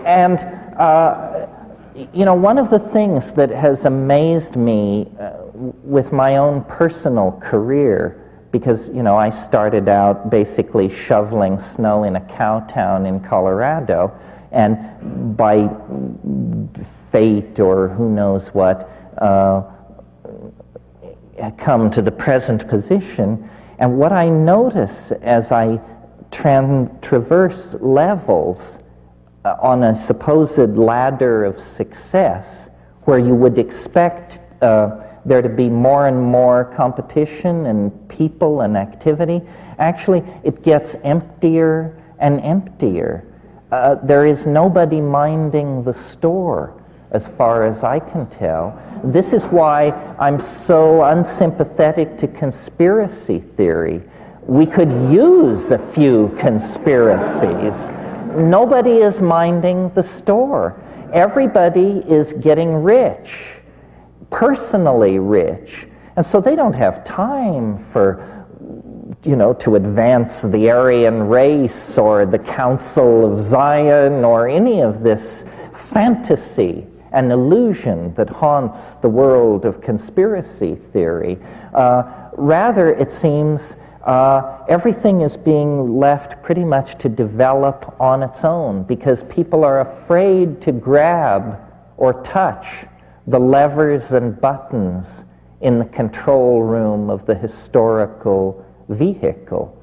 And, one of the things that has amazed me with my own personal career, because, I started out basically shoveling snow in a cow town in Colorado, and by fate or who knows what, come to the present position. And what I notice as I traverse levels on a supposed ladder of success, where you would expect there to be more and more competition and people and activity, actually it gets emptier and emptier. There is nobody minding the store, as far as I can tell. This is why I'm so unsympathetic to conspiracy theory. We could use a few conspiracies. Nobody is minding the store. Everybody is getting rich, personally rich, and so they don't have time for, to advance the Aryan race or the Council of Zion or any of this fantasy and illusion that haunts the world of conspiracy theory. Rather, it seems everything is being left pretty much to develop on its own, because people are afraid to grab or touch the levers and buttons in the control room of the historical vehicle.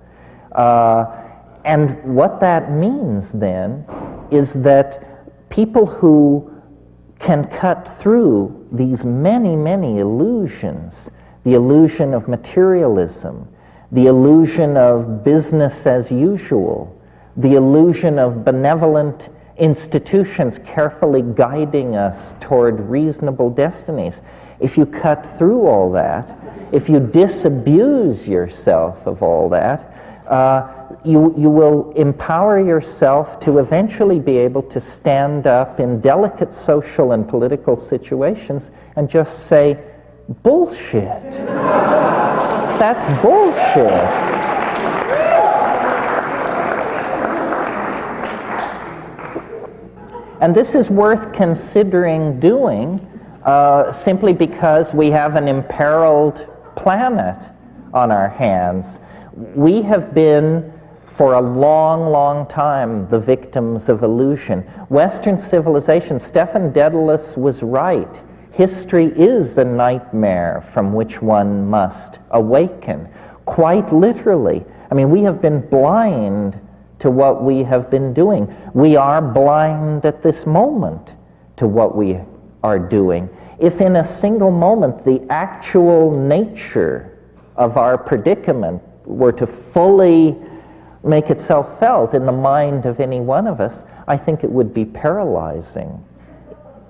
And what that means then is that people who can cut through these many, many illusions, the illusion of materialism, the illusion of business as usual, the illusion of benevolent institutions carefully guiding us toward reasonable destinies. If you cut through all that, if you disabuse yourself of all that, you will empower yourself to eventually be able to stand up in delicate social and political situations and just say, bullshit. That's bullshit. And this is worth considering doing simply because we have an imperiled planet on our hands. We have been, for a long, long time, the victims of illusion. Western civilization, Stephen Dedalus was right. History is a nightmare from which one must awaken, quite literally. I mean, we have been blind to what we have been doing. We are blind at this moment to what we are doing. If in a single moment the actual nature of our predicament were to fully make itself felt in the mind of any one of us, I think it would be paralyzing.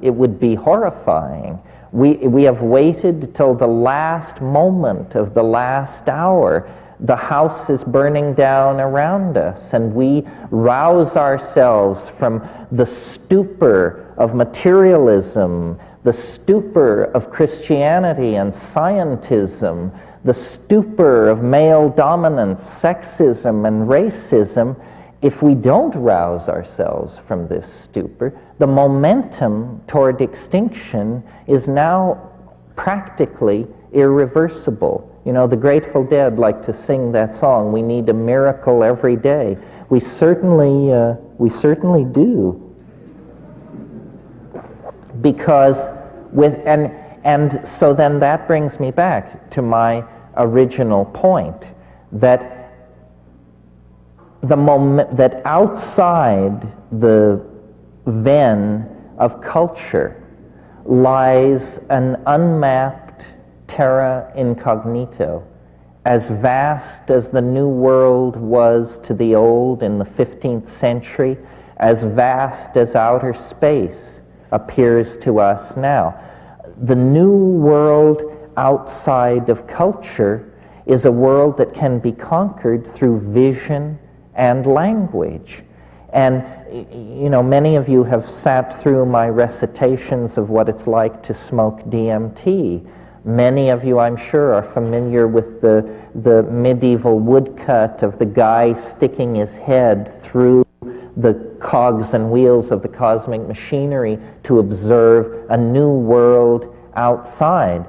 It would be horrifying. We have waited till the last moment of the last hour. The house is burning down around us, and we rouse ourselves from the stupor of materialism, the stupor of Christianity and scientism, the stupor of male dominance, sexism, and racism. If we don't rouse ourselves from this stupor, the momentum toward extinction is now practically irreversible. You know, the Grateful Dead like to sing that song, "We need a miracle every day." We certainly do. Because and so then that brings me back to my original point, that the moment that outside the ven of culture lies an unmapped terra incognito, as vast as the New World was to the Old in the 15th century, as vast as outer space appears to us now. The New World outside of culture is a world that can be conquered through vision and language. And, you know, many of you have sat through my recitations of what it's like to smoke DMT. Many of you, I'm sure, are familiar with the medieval woodcut of the guy sticking his head through the cogs and wheels of the cosmic machinery to observe a new world outside.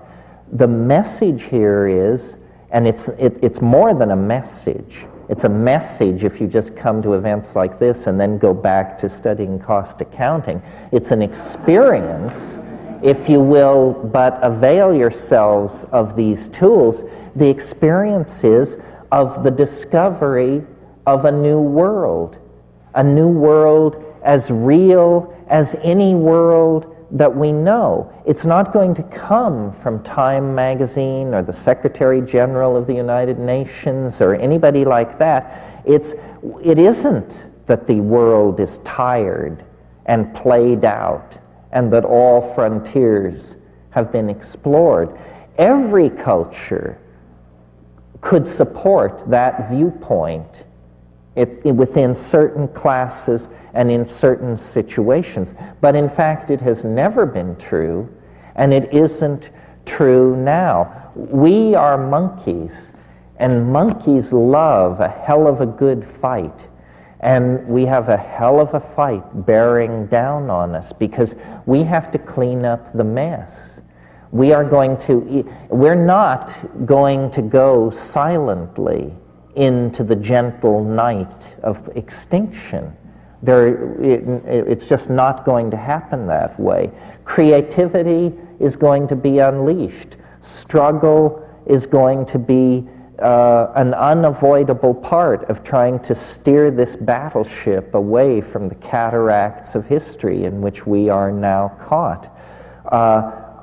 The message here is, and it's more than a message. It's a message if you just come to events like this and then go back to studying cost accounting. It's an experience, if you will, but avail yourselves of these tools. The experience is of the discovery of a new world as real as any world that we know. It's not going to come from Time magazine or the Secretary General of the United Nations or anybody like that. It isn't that the world is tired and played out and that all frontiers have been explored. Every culture could support that viewpoint within certain classes and in certain situations. But in fact, it has never been true, and it isn't true now. We are monkeys, and monkeys love a hell of a good fight. And we have a hell of a fight bearing down on us because we have to clean up the mess. We're not going to go silently into the gentle night of extinction. It's just not going to happen that way. Creativity is going to be unleashed. Struggle is going to be an unavoidable part of trying to steer this battleship away from the cataracts of history in which we are now caught.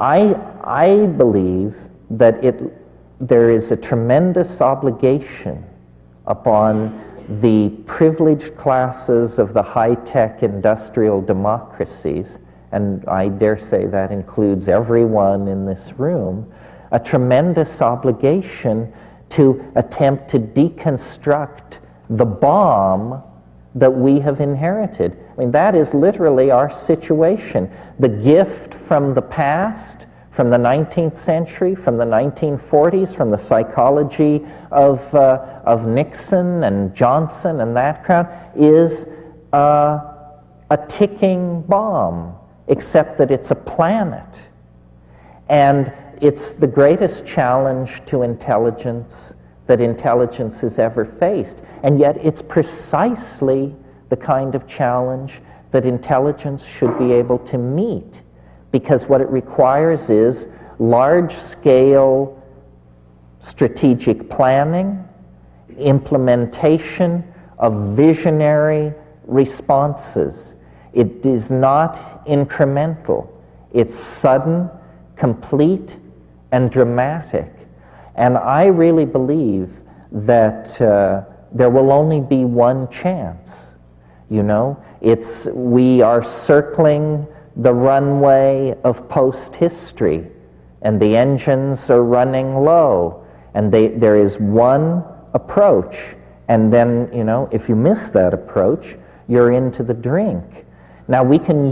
I believe that there is a tremendous obligation upon the privileged classes of the high-tech industrial democracies, and I dare say that includes everyone in this room, a tremendous obligation to attempt to deconstruct the bomb that we have inherited. I mean, that is literally our situation. The gift from the past, from the 19th century, from the 1940s, from the psychology of Nixon and Johnson and that crowd, is a ticking bomb, except that it's a planet. And it's the greatest challenge to intelligence that intelligence has ever faced. And yet it's precisely the kind of challenge that intelligence should be able to meet, because what it requires is large-scale strategic planning, implementation of visionary responses. It is not incremental. It's sudden, complete, and dramatic. And I really believe that there will only be one chance. You know, we are circling the runway of post-history, and the engines are running low, and there is one approach, and then, you know, if you miss that approach, you're into the drink. Now, we can